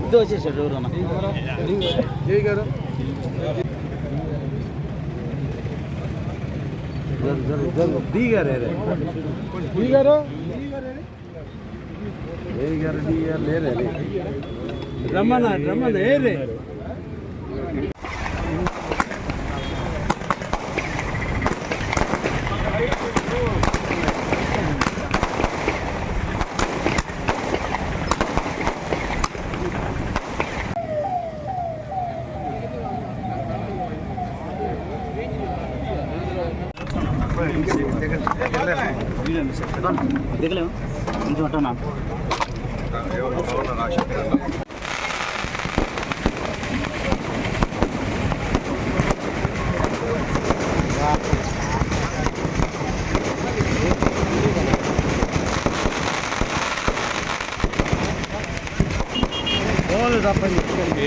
ఇది వచ్చేసాడు ఎవరన్నా గారు రమ్మన్నా ఏరే దిగలేము కొంచెం అట్టనా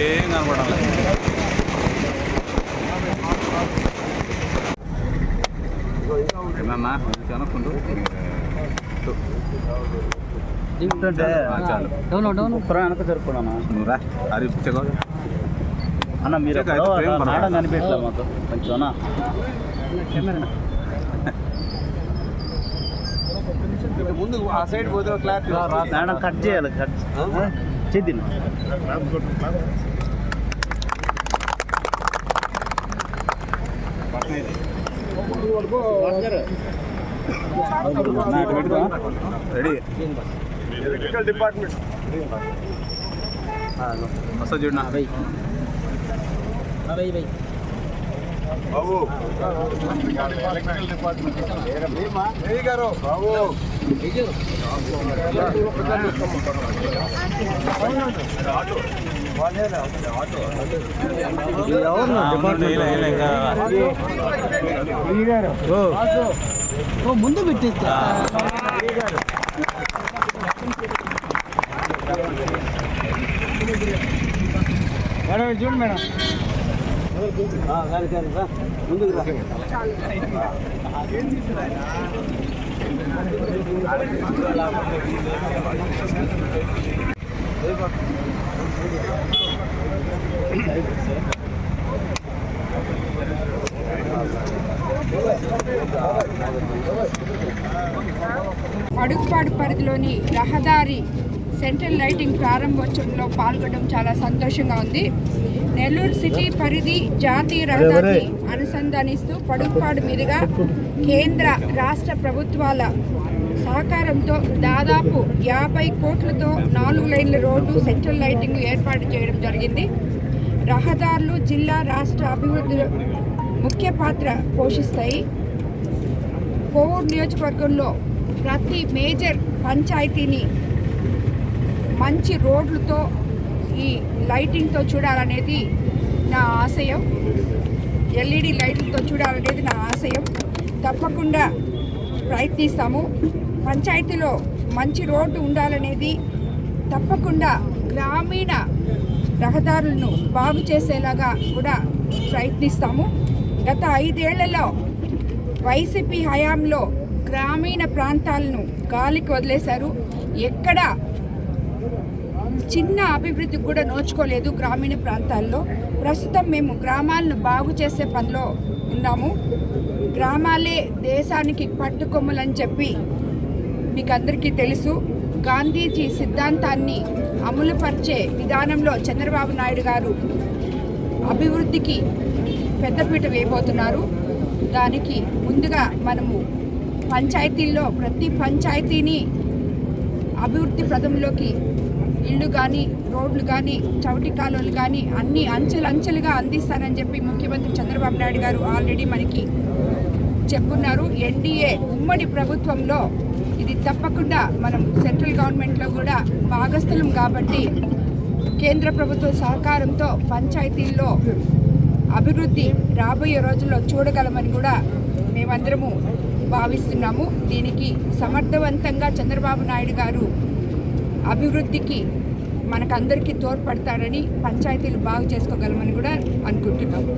ఏం కనపడాలి ఏమన్నా అనుకుంటూ వెనక జరుపుకోనా అది అన్న మీరు మేడం కనిపించలేదు మాకు కొంచెం ముందు ఆ సైడ్ పోతే క్లారిటీ మేడం కట్ చేయాలి కట్ చేద్ది రెడీ ఎలక్ట్రికల్ డిపార్ట్మెంట్ వస్తా చూడనా బాబు ఎలక్ట్రికల్ డిపార్ట్మెంట్ గారు బాబు ముందు పెట్టిస్తా మేడం చూడండి మేడం ముందుకు పడుగుపాడు పరిధిలోని రహదారి సెంట్రల్ లైటింగ్ ప్రారంభోత్సవంలో పాల్గొనడం చాలా సంతోషంగా ఉంది. నెల్లూరు సిటీ పరిధి జాతీయ రహదారిని అనుసంధానిస్తూ పడుగుపాడు మీదుగా కేంద్ర రాష్ట్ర ప్రభుత్వాల సహకారంతో దాదాపు 50 కోట్లతో 4 లైన్ల రోడ్డు సెంట్రల్ లైటింగ్ ఏర్పాటు చేయడం జరిగింది. రహదారులు జిల్లా రాష్ట్ర అభివృద్ధిలో ముఖ్య పాత్ర పోషిస్తాయి. కోవూరు నియోజకవర్గంలో ప్రతి మేజర్ పంచాయతీని మంచి రోడ్లతో ఈ లైటింగ్తో చూడాలనేది నా ఆశయం. ఎల్ఈడి లైట్లతో చూడాలనేది నా ఆశయం. తప్పకుండా ప్రయత్నిస్తాము. పంచాయతీలో మంచి రోడ్డు ఉండాలనేది తప్పకుండా గ్రామీణ రహదారులను బాగు చేసేలాగా కూడా ప్రయత్నిస్తాము. గత 5 ఏళ్లలో వైసీపీ హయాంలో గ్రామీణ ప్రాంతాలను గాలికి వదిలేశారు. ఎక్కడ చిన్న అభివృద్ధికి కూడా నోచుకోలేదు గ్రామీణ ప్రాంతాల్లో. ప్రస్తుతం మేము గ్రామాలను బాగు చేసే పనిలో ఉన్నాము. గ్రామాలే దేశానికి పట్టుకొమ్మలని చెప్పి మీకు అందరికీ తెలుసు. గాంధీజీ సిద్ధాంతాన్ని అమలుపరిచే విధానంలో చంద్రబాబు నాయుడు గారు అభివృద్ధికి పెద్దపీట వేయబోతున్నారు. దానికి ముందుగా మనము పంచాయతీల్లో ప్రతి పంచాయతీని అభివృద్ధి పథంలోకి ఇళ్ళు కానీ, రోడ్లు కానీ, చౌటి కాలువలు కానీ అన్ని అంచెలుగా అందిస్తానని చెప్పి ముఖ్యమంత్రి చంద్రబాబు నాయుడు గారు ఆల్రెడీ మనకి చెప్పున్నారు. ఎన్డీఏ ఉమ్మడి ప్రభుత్వంలో ఇది తప్పకుండా మనం సెంట్రల్ గవర్నమెంట్లో కూడా భాగస్థులం కాబట్టి కేంద్ర ప్రభుత్వ సహకారంతో పంచాయతీల్లో అభివృద్ధి రాబోయే రోజుల్లో చూడగలమని కూడా మేమందరము భావిస్తున్నాము. దీనికి సమర్థవంతంగా చంద్రబాబు నాయుడు గారు అభివృద్ధికి మనకందరికీ తోడ్పడతారని, పంచాయతీలు బాగు చేసుకోగలమని కూడా అనుకుంటున్నాము.